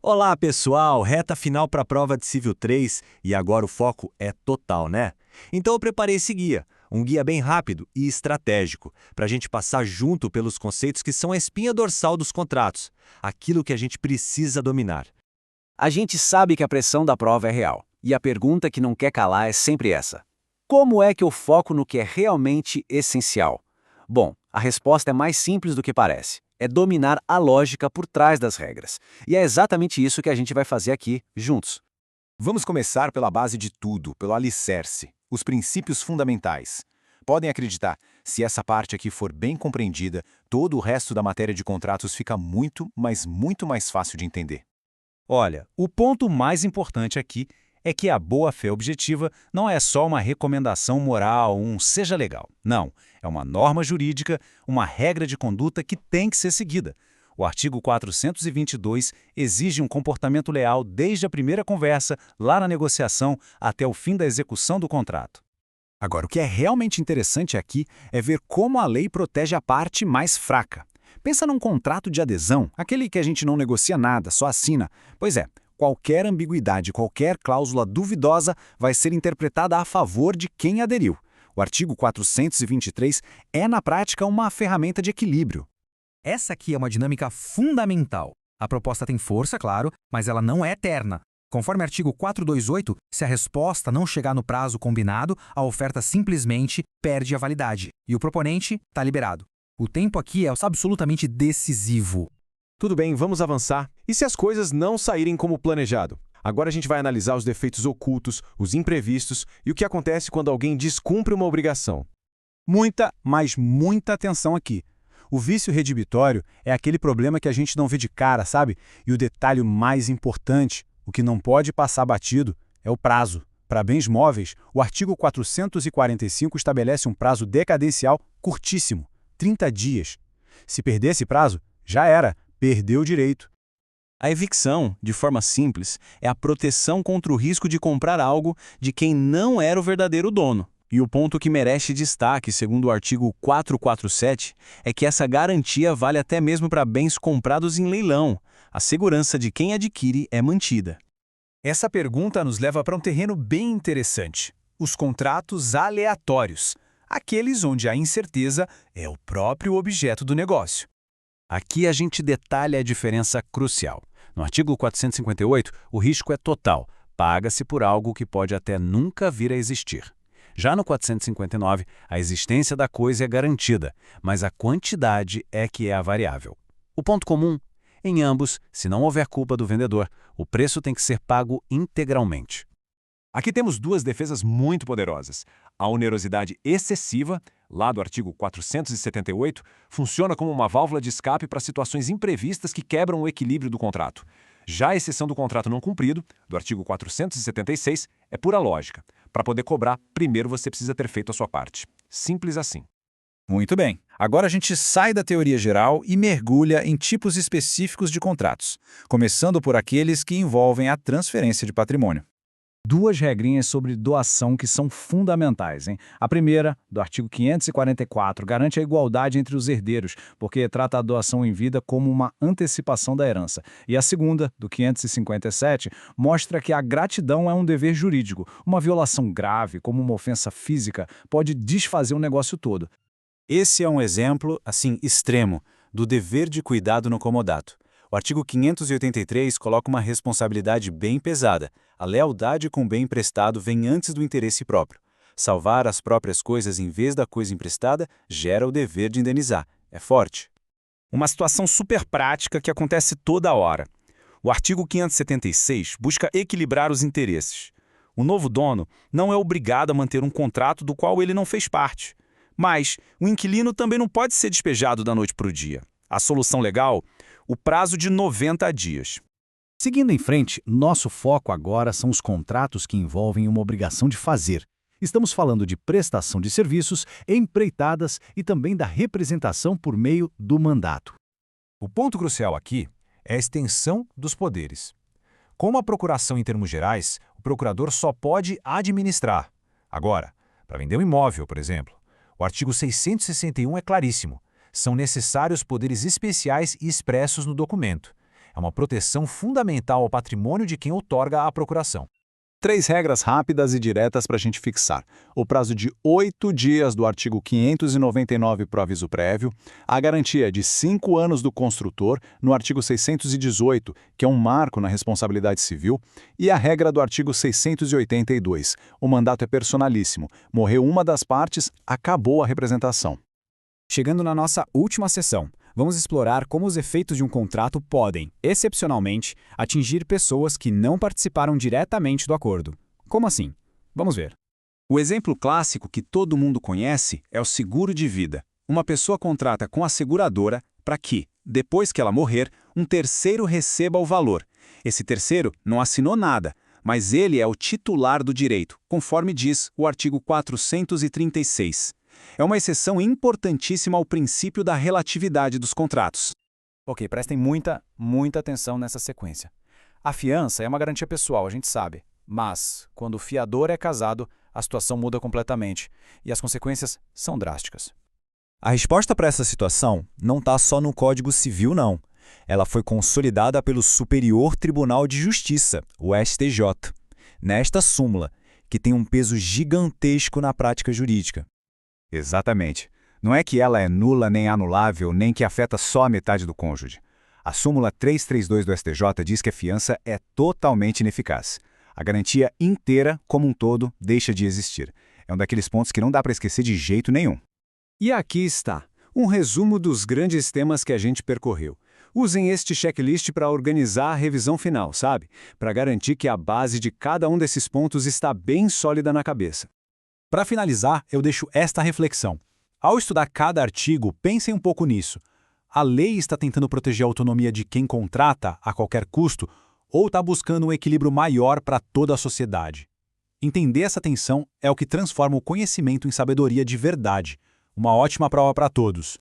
Olá, pessoal! Reta final para a prova de Civil 3 e agora o foco é total, né? Então eu preparei esse guia, um guia bem rápido e estratégico, para a gente passar junto pelos conceitos que são a espinha dorsal dos contratos, aquilo que a gente precisa dominar. A gente sabe que a pressão da prova é real, e a pergunta que não quer calar é sempre essa: como é que eu foco no que é realmente essencial? Bom, a resposta é mais simples do que parece. É dominar a lógica por trás das regras. E é exatamente isso que a gente vai fazer aqui, juntos. Vamos começar pela base de tudo, pelo alicerce, os princípios fundamentais. Podem acreditar, se essa parte aqui for bem compreendida, todo o resto da matéria de contratos fica muito, mas muito mais fácil de entender. Olha, o ponto mais importante aqui é que a boa-fé objetiva não é só uma recomendação moral, um seja legal. Não, é uma norma jurídica, uma regra de conduta que tem que ser seguida. O artigo 422 exige um comportamento leal desde a primeira conversa, lá na negociação, até o fim da execução do contrato. Agora, o que é realmente interessante aqui é ver como a lei protege a parte mais fraca. Pensa num contrato de adesão, aquele que a gente não negocia nada, só assina. Pois é, qualquer ambiguidade, qualquer cláusula duvidosa vai ser interpretada a favor de quem aderiu. O artigo 423 é, na prática, uma ferramenta de equilíbrio. Essa aqui é uma dinâmica fundamental. A proposta tem força, claro, mas ela não é eterna. Conforme o artigo 428, se a resposta não chegar no prazo combinado, a oferta simplesmente perde a validade e o proponente está liberado. O tempo aqui é absolutamente decisivo. Tudo bem, vamos avançar. E se as coisas não saírem como planejado? Agora a gente vai analisar os defeitos ocultos, os imprevistos e o que acontece quando alguém descumpre uma obrigação. Muita, mas muita atenção aqui. O vício redibitório é aquele problema que a gente não vê de cara, sabe? E o detalhe mais importante, o que não pode passar batido, é o prazo. Para bens móveis, o artigo 445 estabelece um prazo decadencial curtíssimo, 30 dias. Se perder esse prazo, já era, perdeu o direito. A evicção, de forma simples, é a proteção contra o risco de comprar algo de quem não era o verdadeiro dono. E o ponto que merece destaque, segundo o artigo 447, é que essa garantia vale até mesmo para bens comprados em leilão. A segurança de quem adquire é mantida. Essa pergunta nos leva para um terreno bem interessante: os contratos aleatórios, aqueles onde a incerteza é o próprio objeto do negócio. Aqui a gente detalha a diferença crucial. No artigo 458, o risco é total, paga-se por algo que pode até nunca vir a existir. Já no 459, a existência da coisa é garantida, mas a quantidade é que é a variável. O ponto comum? Em ambos, se não houver culpa do vendedor, o preço tem que ser pago integralmente. Aqui temos duas defesas muito poderosas. A onerosidade excessiva, lá do artigo 478, funciona como uma válvula de escape para situações imprevistas que quebram o equilíbrio do contrato. Já a exceção do contrato não cumprido, do artigo 476, é pura lógica. Para poder cobrar, primeiro você precisa ter feito a sua parte. Simples assim. Muito bem. Agora a gente sai da teoria geral e mergulha em tipos específicos de contratos, começando por aqueles que envolvem a transferência de patrimônio. Duas regrinhas sobre doação que são fundamentais, hein? A primeira, do artigo 544, garante a igualdade entre os herdeiros, porque trata a doação em vida como uma antecipação da herança. E a segunda, do 557, mostra que a gratidão é um dever jurídico. Uma violação grave, como uma ofensa física, pode desfazer o negócio todo. Esse é um exemplo, assim, extremo, do dever de cuidado no comodato. O artigo 583 coloca uma responsabilidade bem pesada. A lealdade com o bem emprestado vem antes do interesse próprio. Salvar as próprias coisas em vez da coisa emprestada gera o dever de indenizar. É forte. Uma situação super prática que acontece toda hora. O artigo 576 busca equilibrar os interesses. O novo dono não é obrigado a manter um contrato do qual ele não fez parte. Mas o inquilino também não pode ser despejado da noite para o dia. A solução legal? O prazo de 90 dias. Seguindo em frente, nosso foco agora são os contratos que envolvem uma obrigação de fazer. Estamos falando de prestação de serviços, empreitadas e também da representação por meio do mandato. O ponto crucial aqui é a extensão dos poderes. Com a procuração em termos gerais, o procurador só pode administrar. Agora, para vender um imóvel, por exemplo, o artigo 661 é claríssimo. São necessários poderes especiais e expressos no documento. É uma proteção fundamental ao patrimônio de quem outorga a procuração. 3 regras rápidas e diretas para a gente fixar. O prazo de 8 dias do artigo 599 para o aviso prévio, a garantia de 5 anos do construtor no artigo 618, que é um marco na responsabilidade civil, e a regra do artigo 682. O mandato é personalíssimo. Morreu uma das partes, acabou a representação. Chegando na nossa última sessão, vamos explorar como os efeitos de um contrato podem, excepcionalmente, atingir pessoas que não participaram diretamente do acordo. Como assim? Vamos ver. O exemplo clássico que todo mundo conhece é o seguro de vida. Uma pessoa contrata com a seguradora para que, depois que ela morrer, um terceiro receba o valor. Esse terceiro não assinou nada, mas ele é o titular do direito, conforme diz o artigo 436. É uma exceção importantíssima ao princípio da relatividade dos contratos. Ok, prestem muita atenção nessa sequência. A fiança é uma garantia pessoal, a gente sabe. Mas, quando o fiador é casado, a situação muda completamente e as consequências são drásticas. A resposta para essa situação não está só no Código Civil, não. Ela foi consolidada pelo Superior Tribunal de Justiça, o STJ, nesta súmula, que tem um peso gigantesco na prática jurídica. Exatamente. Não é que ela é nula nem anulável, nem que afeta só a metade do cônjuge. A súmula 332 do STJ diz que a fiança é totalmente ineficaz. A garantia inteira, como um todo, deixa de existir. É um daqueles pontos que não dá para esquecer de jeito nenhum. E aqui está, um resumo dos grandes temas que a gente percorreu. Usem este checklist para organizar a revisão final, sabe? Para garantir que a base de cada um desses pontos está bem sólida na cabeça. Para finalizar, eu deixo esta reflexão. Ao estudar cada artigo, pensem um pouco nisso. A lei está tentando proteger a autonomia de quem contrata a qualquer custo ou está buscando um equilíbrio maior para toda a sociedade? Entender essa tensão é o que transforma o conhecimento em sabedoria de verdade. Uma ótima prova para todos.